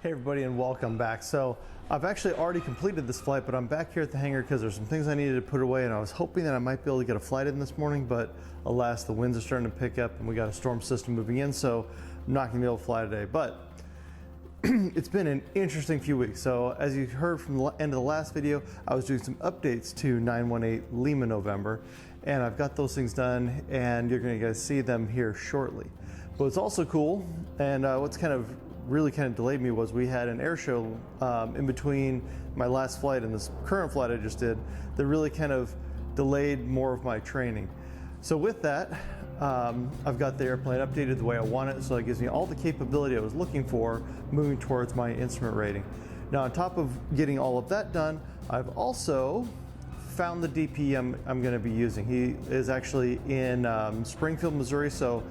Hey everybody, and welcome back. So I've actually already completed this flight, but I'm back here at the hangar because there's some things I needed to put away, and I was hoping that I might be able to get a flight in this morning, but alas, the winds are starting to pick up and we got a storm system moving in, so I'm not gonna be able to fly today. But it's been an interesting few weeks. So as you heard from the end of the last video, I was doing some updates to 918 Lima November, and I've got those things done, and you're gonna guys see them here shortly. But it's also cool, and what's really delayed me was we had an air show in between my last flight and this current flight I just did that really kind of delayed more of my training. So with that, I've got the airplane updated the way I want it, so it gives me all the capability I was looking for moving towards my instrument rating. Now, on top of getting all of that done, I've also found the DP I'm going to be using. He is actually in Springfield, Missouri, so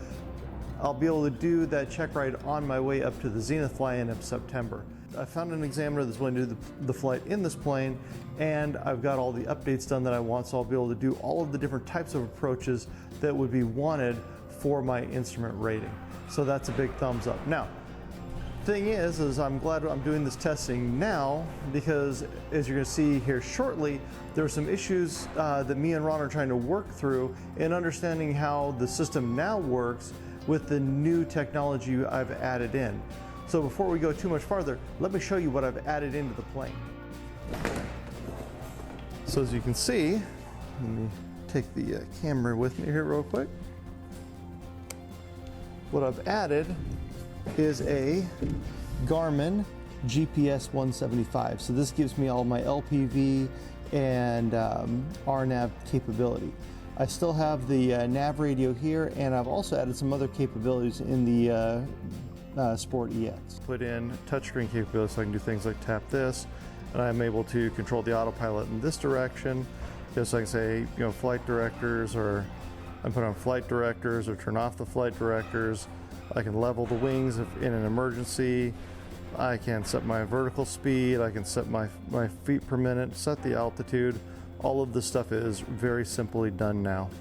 I'll be able to do that check ride on my way up to the Zenith fly-in of September. I found an examiner that's willing to do the flight in this plane, and I've got all the updates done that I want, so I'll be able to do all of the different types of approaches that would be wanted for my instrument rating. So that's a big thumbs up. Now, thing is I'm glad I'm doing this testing now, because as you're going to see here shortly, there are some issues that me and Ron are trying to work through in understanding how the system now works with the new technology I've added in. So before we go too much farther, let me show you what I've added into the plane. So as you can see, let me take the camera with me here real quick. What I've added is a Garmin GPS 175. So this gives me all my LPV and RNAV capability. I still have the nav radio here, and I've also added some other capabilities in the Sport EX. Put in touchscreen capabilities so I can do things like tap this, and I'm able to control the autopilot in this direction. Just so I can say, flight directors, or I put on flight directors or turn off the flight directors. I can level the wings if in an emergency. I can set my vertical speed. I can set my feet per minute, set the altitude. All of this stuff is very simply done now.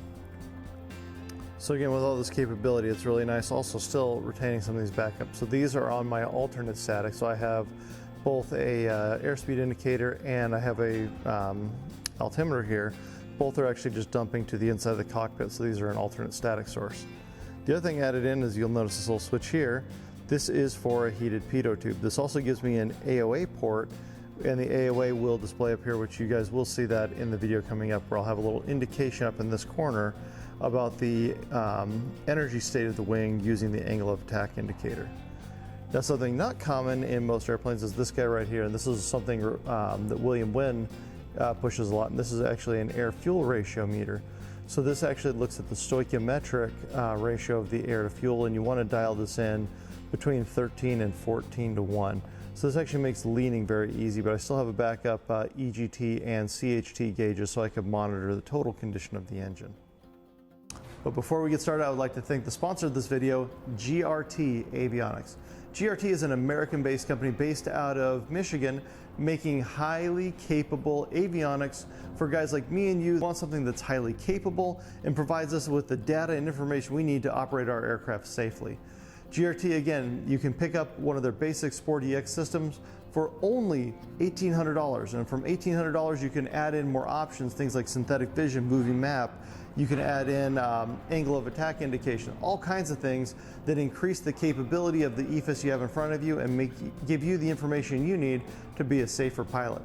So again, with all this capability, it's really nice. Also still retaining some of these backups. So these are on my alternate static. So I have both a airspeed indicator and I have a altimeter here. Both are actually just dumping to the inside of the cockpit. So these are an alternate static source. The other thing added in is you'll notice this little switch here. This is for a heated pitot tube. This also gives me an AOA port, and the AOA will display up here, which you guys will see that in the video coming up, where I'll have a little indication up in this corner about the energy state of the wing using the angle of attack indicator. Now, something not common in most airplanes is this guy right here, and this is something that William Wynn pushes a lot, and this is actually an air-fuel ratio meter. So this actually looks at the stoichiometric ratio of the air to fuel, and you want to dial this in between 13 and 14 to 1. So this actually makes leaning very easy, but I still have a backup EGT and CHT gauges so I can monitor the total condition of the engine. But before we get started, I would like to thank the sponsor of this video, GRT Avionics. GRT is an American-based company based out of Michigan, making highly capable avionics for guys like me and you who want something that's highly capable and provides us with the data and information we need to operate our aircraft safely. GRT, again, you can pick up one of their basic Sport EX systems for only $1,800. And from $1,800, you can add in more options, things like synthetic vision, moving map. You can add in angle of attack indication, all kinds of things that increase the capability of the EFIS you have in front of you and give you the information you need to be a safer pilot.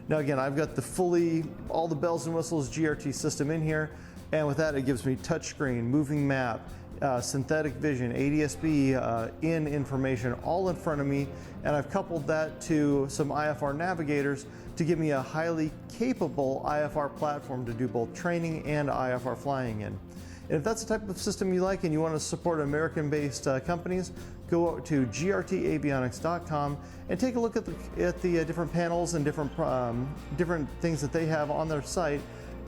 Now again, I've got all the bells and whistles GRT system in here, and with that it gives me touchscreen, moving map, synthetic vision, ADS-B in information all in front of me, and I've coupled that to some IFR navigators to give me a highly capable IFR platform to do both training and IFR flying in. And if that's the type of system you like and you want to support American-based companies, go to grtavionics.com and take a look at the different panels and different things that they have on their site,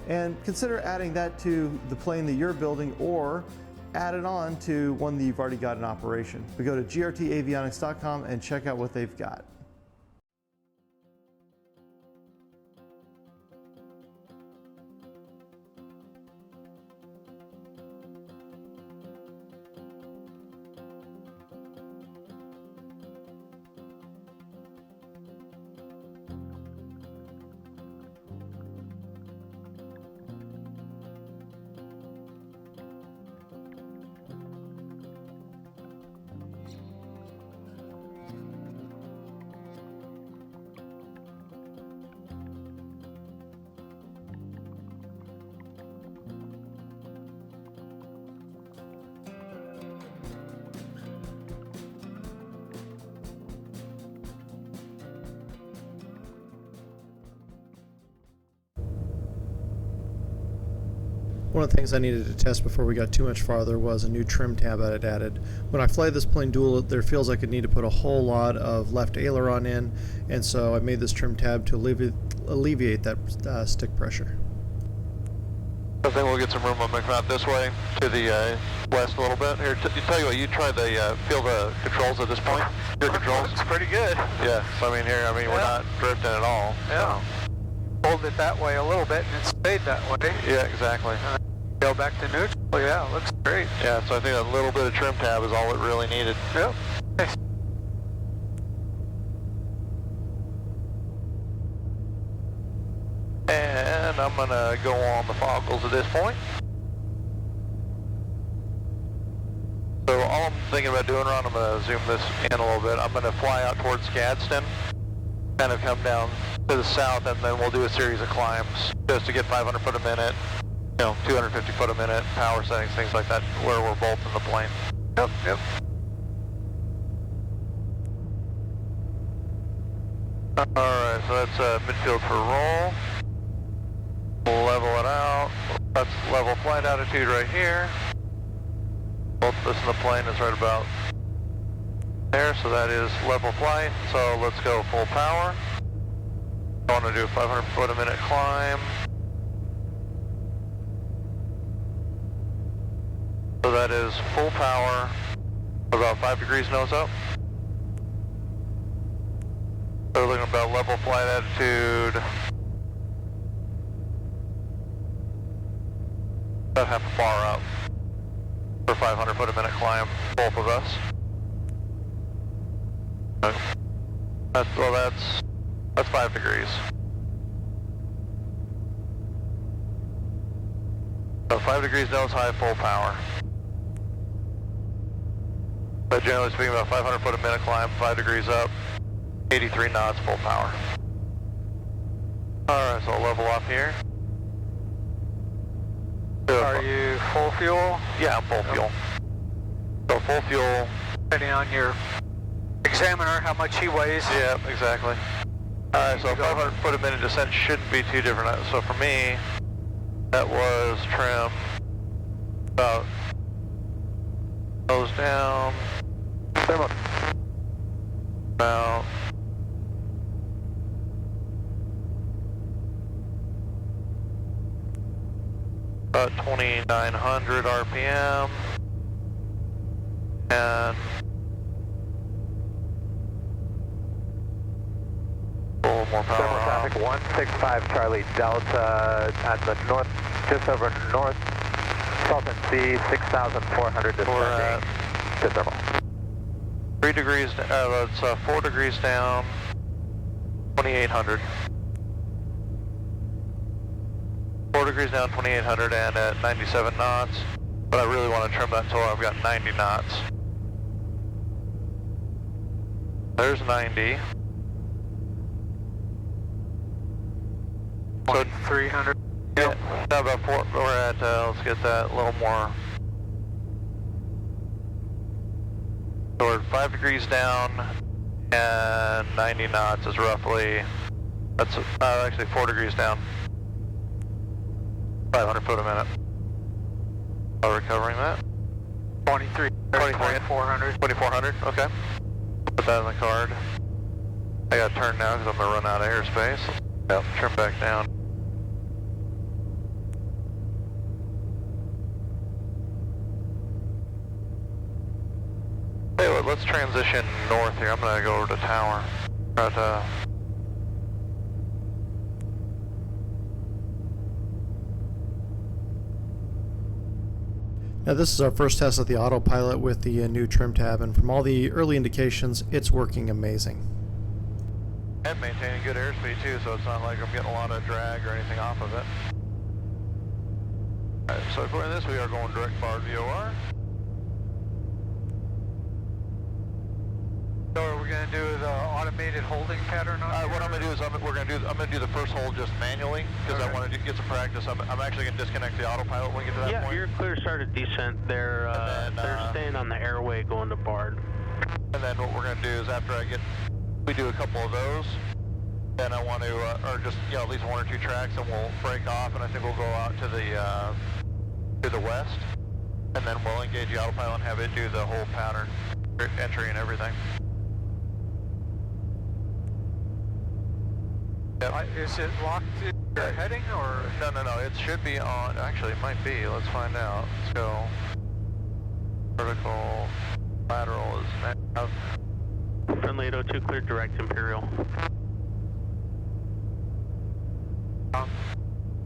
and consider adding that to the plane that you're building, or add it on to one that you've already got in operation. We go to grtavionics.com and check out what they've got. One of the things I needed to test before we got too much farther was a new trim tab that I'd added. When I fly this plane dual, there feels like I need to put a whole lot of left aileron in, and so I made this trim tab to alleviate that stick pressure. I think we'll get some room on coming out this way to the west a little bit. Here, tell you what, you try the feel the controls at this point. Your controls. It's pretty good. Yeah. So I mean, we're not drifting at all. Yeah. So. Hold it that way a little bit, and it stayed that way. Yeah, exactly. Go back to neutral. Yeah, looks great. Yeah. So I think a little bit of trim tab is all it really needed. Yep. Nice. And I'm gonna go on the foggles at this point. So all I'm thinking about doing, Ron, I'm gonna zoom this in a little bit. I'm gonna fly out towards Gadsden, kind of come down to the south, and then we'll do a series of climbs just to get 500 foot a minute, 250 foot a minute, power settings, things like that, where we're both in the plane. Yep, yep. Alright, so that's midfield for roll. We'll level it out. That's level flight altitude right here. Both of us in the plane is right about there, so that is level flight. So let's go full power. I want to do a 500 foot a minute climb. So that is full power, about 5 degrees nose up. So we're looking about level flight altitude, about half a bar up for 500 foot a minute climb, both of us. That's 5 degrees. So 5 degrees nose high, full power. But generally speaking, about 500 foot a minute climb, 5 degrees up, 83 knots, full power. Alright, so I'll level off here. Are you full fuel? Yeah, I'm full fuel. So full fuel. Depending on your examiner, how much he weighs. Yeah, exactly. Alright, so 500 foot a minute descent shouldn't be too different. So for me, that was trim about nose down, about about 2,900 RPM, and a little more power on. Traffic 165 Charlie Delta at the north, just over north Salton Sea, 6,400 descending to thermal. 3 degrees, it's 4 degrees down, 2,800. 4 degrees down, 2,800, and at 97 knots. But I really want to trim that until I've got 90 knots. There's 90. So 300. yeah, about 4. We're at. Let's get that a little more. So we're 5 degrees down, and 90 knots is roughly. That's actually 4 degrees down. 500 foot a minute. Oh, recovering that. 2,400. 2,400. Okay. Put that in the card. I got to turn now because I'm gonna run out of airspace. Yep. Trim back down. Hey, let's transition north here. I'm gonna go over to tower. Try to. Now this is our first test of the Autopilot with the new trim tab, and from all the early indications, it's working amazing. And maintaining good airspeed too, so it's not like I'm getting a lot of drag or anything off of it. Alright, so according to this, we are going direct forward VOR. So are we going to do the automated holding pattern on What I'm going to do is I'm going to do the first hold just manually because I want to get some practice. I'm actually going to disconnect the autopilot when we get to that point. Yeah, you're clear start of descent. They're staying on the airway going to BARD. And then what we're going to do is after we do a couple of those, then I want to, or just at least 1 or 2 tracks, and we'll break off, and I think we'll go out to the to the west, and then we'll engage the autopilot and have it do the whole pattern, entry and everything. Yep. Is it locked in your heading or? No, it should be on, actually it might be, let's find out. Let's go. Vertical, lateral is now. Friendly 802 cleared direct Imperial.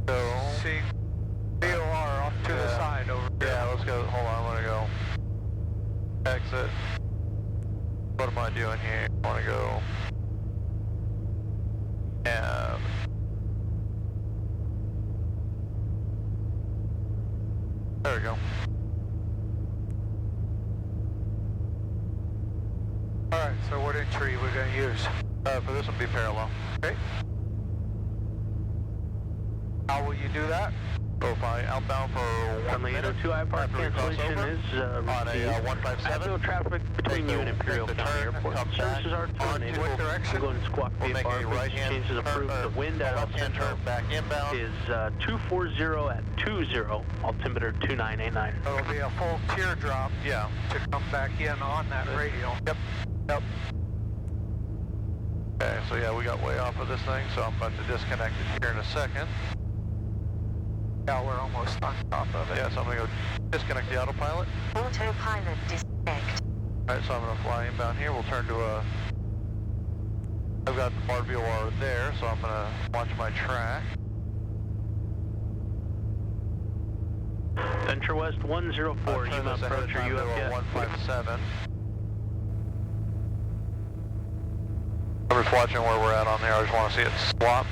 So, See, VOR off to the side over there. Yeah, let's go, hold on, I want to go. Exit. What am I doing here? I want to go. And there we go. Alright, so what entry are we going to use? For this one, be parallel. Okay. How will you do that? So if I outbound for 1 Friendly minute, 802 IFR cancellation is on a received. 157. No traffic between you and Imperial Take the County turn, Airport. come back Services are terminated. What direction? We're going to squawk We'll make a VFR. right-hand Changes approved. turn, The wind at El left-hand Centro turn back inbound. is 240 at 20, altimeter 2989. So it'll be a full teardrop Yeah. to come back in on that radio. Yep. Okay, so yeah, we got way off of this thing, so I'm about to disconnect it here in a second. Yeah, we're almost on top of it. Yeah, so I'm going to go disconnect the autopilot. Autopilot disconnect. Alright, so I'm going to fly inbound here. We'll turn to a... I've got the RVOR there, so I'm going to watch my track. Venture West 104, Turn Yuma this ahead of approach, are time you to up a yet? 157. I'm just watching where we're at on there. I just want to see it swap.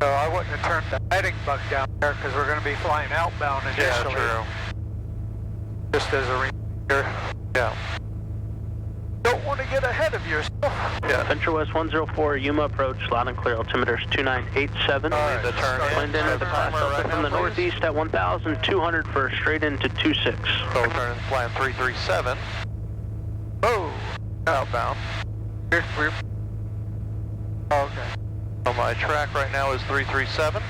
So I wouldn't have turned the heading bug down there because we're going to be flying outbound initially. Yeah, true. Just as a reminder. Yeah. Don't want to get ahead of yourself. Yeah. Venture West 104, Yuma approach, loud and clear, altimeters 2987. Alright, the turn in. Wind enter the class Timer Delta right from now, the please. northeast at 1,200 for a straight into 26. So we're turning flying 337. Oh, outbound. We're okay. So my track right now is 337.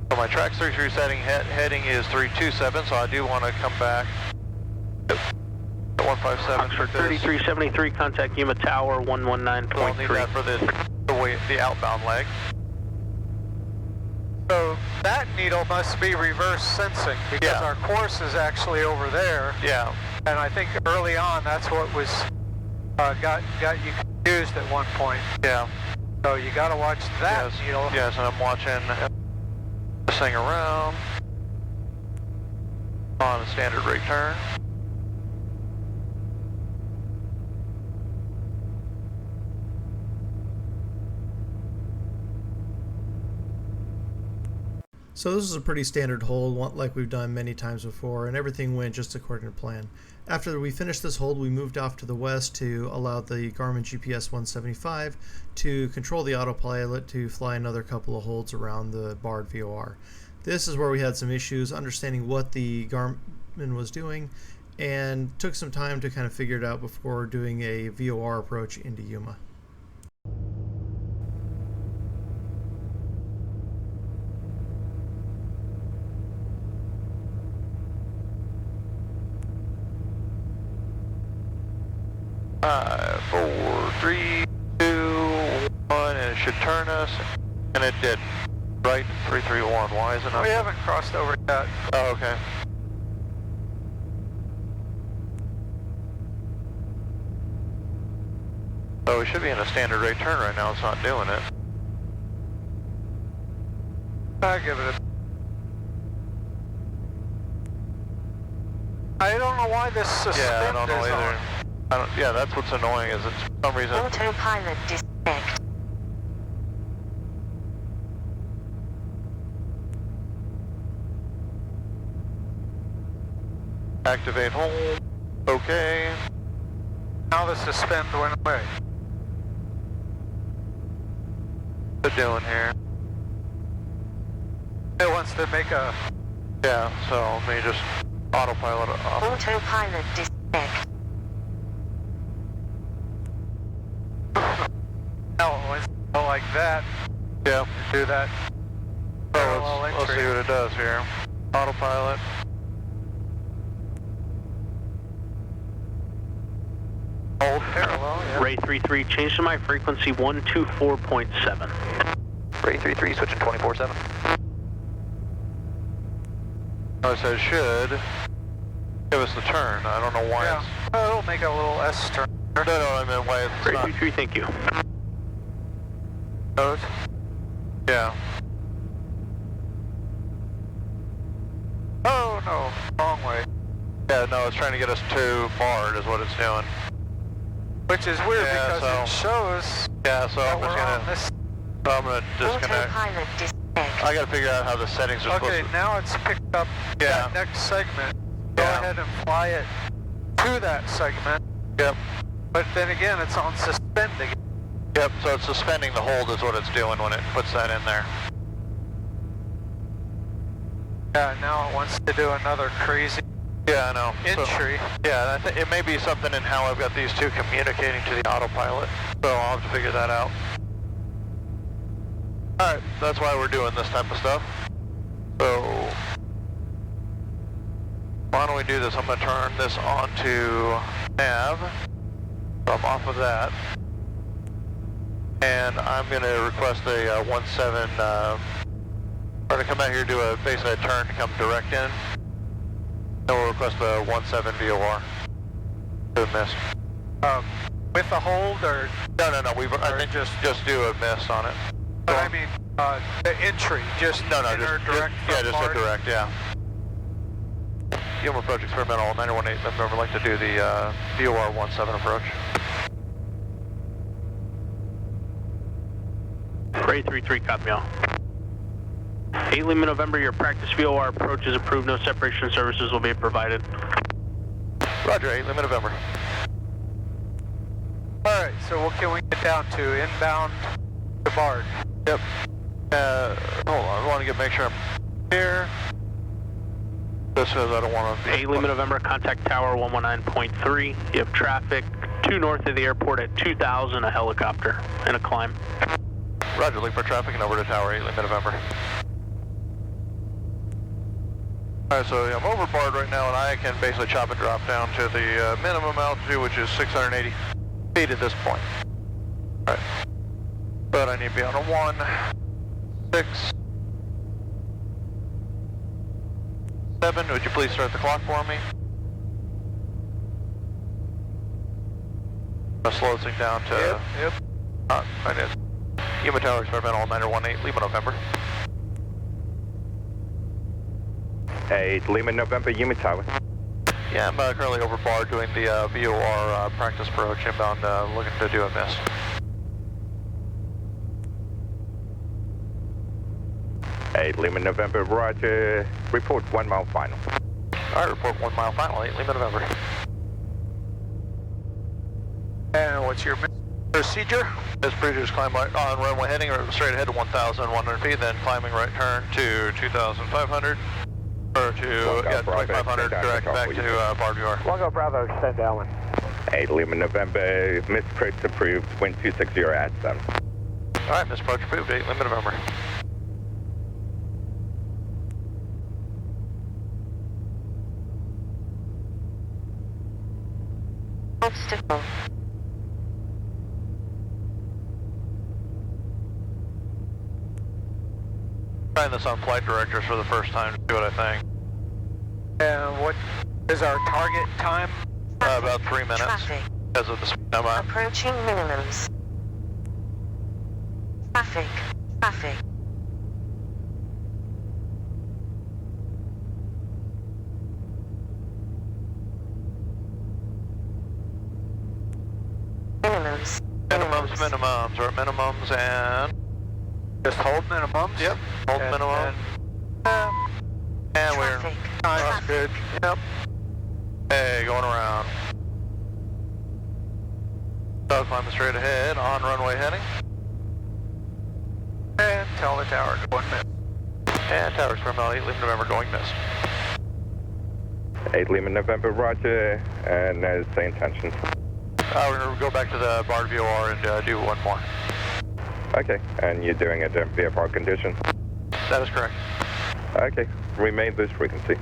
So my track's 337, heading is 327, so I do want to come back. 157 Oxford for this. 3373, contact Yuma Tower I'll need that 119.3. for the outbound leg. So that needle must be reverse sensing because Yeah. our course is actually over there. Yeah. And I think early on that's what was got you confused at one point. Yeah. So you got to watch that Yes. needle. Yes, and I'm watching this thing around on a standard rate turn. So this is a pretty standard hold, like we've done many times before, and everything went just according to plan. After we finished this hold, we moved off to the west to allow the Garmin GPS 175 to control the autopilot to fly another couple of holds around the barred VOR. This is where we had some issues understanding what the Garmin was doing, and took some time to kind of figure it out before doing a VOR approach into Yuma. Five, 4, 3, 2, 1, and it should turn us, and it did. Right, 331. Why is it not? We haven't crossed over yet. Oh, okay. So we should be in a standard rate turn right now. It's not doing it. I give it a... I don't know why this suspend Yeah, I don't know is either. on. Yeah, that's what's annoying is it's for some reason. Autopilot disconnect. Activate hold. Okay. Now the suspend went away. What's it doing here? It wants to make a... Yeah, so let me just autopilot it off. Autopilot disconnect. Now it was like that. Yeah. Do that. So let's see what it does here. Autopilot. Hold parallel. Yeah. Ray 33, change to my frequency 124.7. Ray 33, switching 24/7. Oh, so it should give us the turn. I don't know why Yeah. it's... Oh, it'll make a little S turn. No, I meant why it's Ray not... 33, thank you. Goes. Yeah. Oh no, wrong way. Yeah, no, it's trying to get us to BARD is what it's doing. Which is weird Yeah, because it shows Yeah, so that I'm we're just on gonna... this. So I'm gonna disconnect. Autopilot disconnect. I gotta figure out how the settings are Okay, supposed to... now it's picked up Yeah. that next segment. Go Yeah. ahead and fly it to that segment. Yep. But then again, it's on suspending. Yep, so it's suspending the hold is what it's doing when it puts that in there. Yeah, now it wants to do another crazy Yeah, I know. So- entry. yeah, I think it may be something in how I've got these two communicating to the autopilot. So I'll have to figure that out. Alright, that's why we're doing this type of stuff. So why don't we do this? I'm going to turn this on to nav. So I'm off of that. And I'm going to request a 17, or to come out here, do basically a turn to come direct in. Then we'll request a 17 VOR. Do a miss. With the hold or, No, I think just do a miss on it. but I mean, the entry, just No, enter just direct yeah, from just hit BARD. direct, yeah. Human approach experimental 918. I'd like to do the VOR 17 approach. Ray 33, copy all. 8 Lima November, your practice VOR approach is approved. No separation services will be provided. Roger, 8 Lima November. Alright, so what can we get down to? Inbound to BARD. Yep. Hold on, I want to make sure I'm here. This says I don't want to... 8 Lima November, contact tower 119.3. You have traffic 2 north of the airport at 2000, a helicopter, and a climb. Roger, leave for traffic and over to tower 8 Lima November. Alright, so I'm over BARD right now, and I can basically chop and drop down to the minimum altitude, which is 680 feet at this point. Alright. But I need to be on a 1, 6, 7. Would you please start the clock for me? I'll slow this thing down to... Yep. I did. Yuma Tower Experimental 918, Lima November. 8 Lima November, Yuma Tower. Yeah, I'm currently over BARD doing the VOR practice approach inbound, looking to do a miss. Hey, Lima November, roger. Report 1 mile final. Alright, report 1 mile final, 8 Lima November. And what's your procedure? This procedure is climb right on runway heading or straight ahead to 1,100 feet, then climbing right turn to 2,500, or to, yeah, 2,500, direct back to BARD VR. Longo Bravo, extend downwind. 8 Lima November, misapproach approved, wind 260 at 7. Alright, misapproach approved, 8 Lima November. Obstacle. Trying this on flight directors for the first time to see what I think. And what is our target time? About 3 minutes. Traffic. Because of the speed I'm on. Approaching minimums. Traffic. Traffic. Minimums. Minimums, or minimums and... Just hold minimums. Yep, hold And minimum. then, And we're... Traffic. That's Traffic. good. Yep. Hey, going around. So climbing straight ahead on runway heading. And tell the tower to 1 minute. And tower experimental 8 Lima November going miss. 8 Lima November, roger, and same intentions. We're going to go back to the BARD VOR and do one more. Okay, and you're doing it in VFR conditions? That is correct. Okay, remain boost frequency.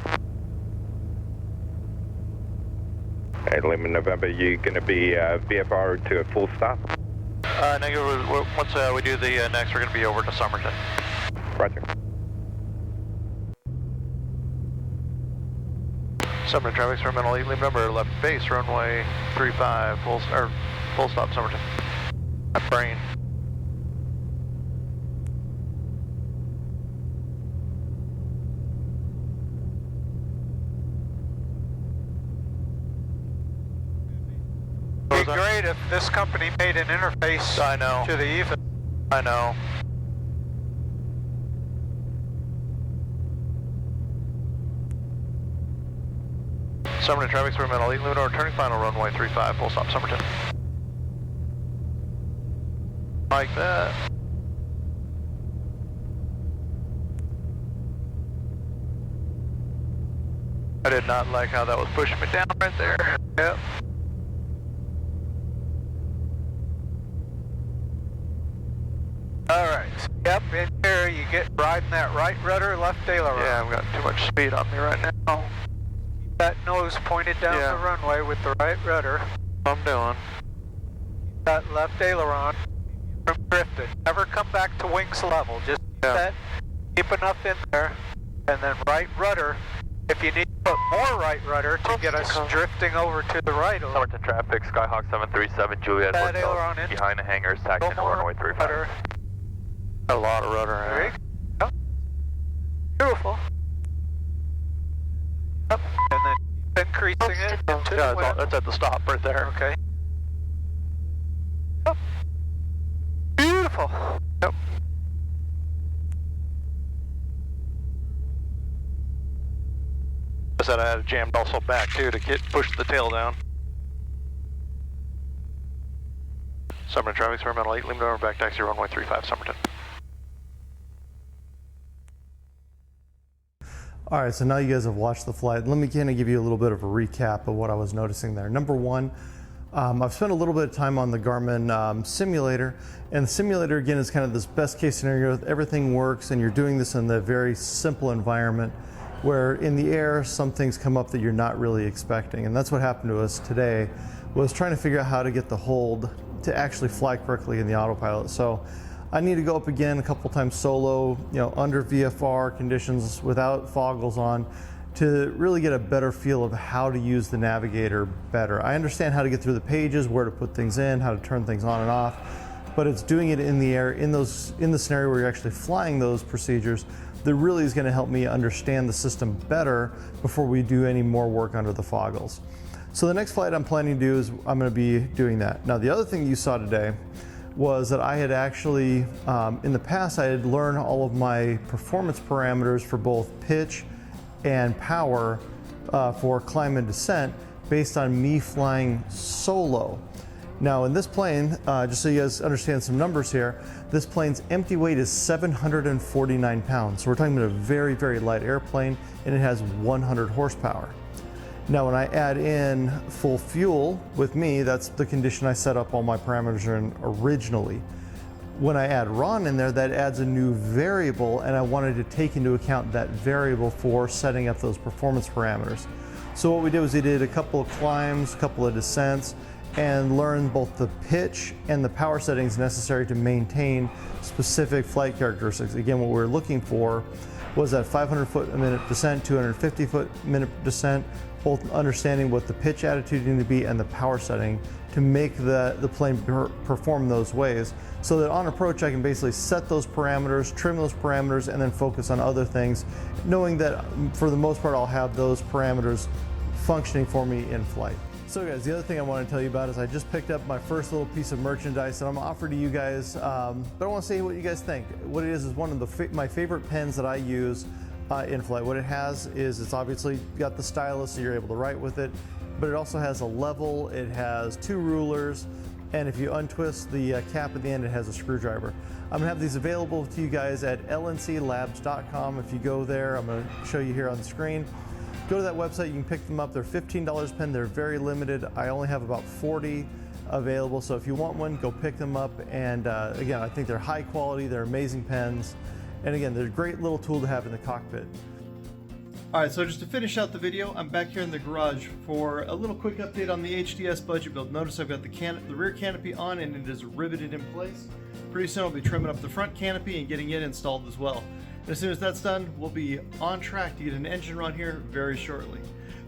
And Lima November, you're going to be VFR to a full stop? Negative. Once we do the next, we're going to be over to Somerton. Roger. Somerton traffic, experimental 8, Lima November, left base, runway 35, full stop, Somerton. My brain. It'd be great if this company made an interface I know. to the EVA. I know. Somerton traffic, experimental 8, Lima November, turning final, runway 35, full stop, Somerton. Like that. I did not like how that was pushing me down right there. Yep. Alright, yep, in here you get riding that right rudder, left aileron. Yeah, I've got too much speed on me right now. That nose pointed down Yeah. the runway with the right rudder. I'm doing. That left aileron from drifting. Never come back to wings level. Just Yeah. keep enough in there, and then right rudder. If you need to put more right rudder to get us drifting over to the right a little. Somerton traffic, Skyhawk 737, Juliet That Hotel, aileron in. behind the hangars, taxiing to runway 35. Rudder. A lot of rudder in There it. you go. Beautiful. Yep. And then increasing it into Yeah, the wind. that's at the stop right there. Okay. Yep. Beautiful. Yep. I said I had it jammed also back too to push the tail down. Somerton traffic, experimental 8, Lima November, back taxi, runway 35, Somerton. All right, so now you guys have watched the flight. Let me kind of give you a little bit of a recap of what I was noticing there. Number one, I've spent a little bit of time on the Garmin simulator, and the simulator again is kind of this best case scenario. Everything works and you're doing this in the very simple environment where in the air some things come up that you're not really expecting, and that's what happened to us today, was trying to figure out how to get the hold to actually fly correctly in the autopilot. So I need to go up again a couple times solo, under VFR conditions without foggles on, to really get a better feel of how to use the navigator better. I understand how to get through the pages, where to put things in, how to turn things on and off, but it's doing it in the air, in the scenario where you're actually flying those procedures, that really is going to help me understand the system better before we do any more work under the foggles. So the next flight I'm planning to do is I'm going to be doing that. Now the other thing you saw today was that I had actually, in the past, I had learned all of my performance parameters for both pitch and power for climb and descent based on me flying solo. Now in this plane, just so you guys understand some numbers here, this plane's empty weight is 749 pounds. So we're talking about a very, very light airplane, and it has 100 horsepower. Now when I add in full fuel with me, that's the condition I set up all my parameters in originally. When I add Ron in there, that adds a new variable, and I wanted to take into account that variable for setting up those performance parameters. So what we did was we did a couple of climbs, a couple of descents, and learned both the pitch and the power settings necessary to maintain specific flight characteristics. Again, what we were looking for was that 500 foot a minute descent, 250 foot a minute descent, both understanding what the pitch attitude needed to be and the power setting to make the plane perform those ways, so that on approach I can basically set those parameters, trim those parameters, and then focus on other things, knowing that for the most part I'll have those parameters functioning for me in flight. So guys, the other thing I want to tell you about is I just picked up my first little piece of merchandise that I'm offering to you guys, but I want to see what you guys think. What it is one of my favorite pens that I use in flight. What it has is it's obviously got the stylus so you're able to write with it, but it also has a level, it has two rulers, and if you untwist the cap at the end, it has a screwdriver. I'm gonna have these available to you guys at lnclabs.com. If you go there, I'm gonna show you here on the screen. Go to that website, you can pick them up. They're $15 a pen, they're very limited. I only have about 40 available. So if you want one, go pick them up. And again, I think they're high quality, they're amazing pens. And again, they're a great little tool to have in the cockpit. All right, so just to finish out the video, I'm back here in the garage for a little quick update on the HDS budget build. Notice I've got the rear canopy on and it is riveted in place. Pretty soon I'll be trimming up the front canopy and getting it installed as well. And as soon as that's done, we'll be on track to get an engine run here very shortly.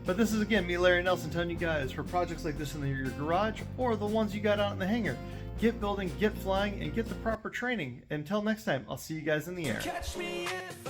But this is again me, Larry Nelson, telling you guys, for projects like this in your garage or the ones you got out in the hangar, get building, get flying, and get the proper training. Until next time, I'll see you guys in the air. Catch me if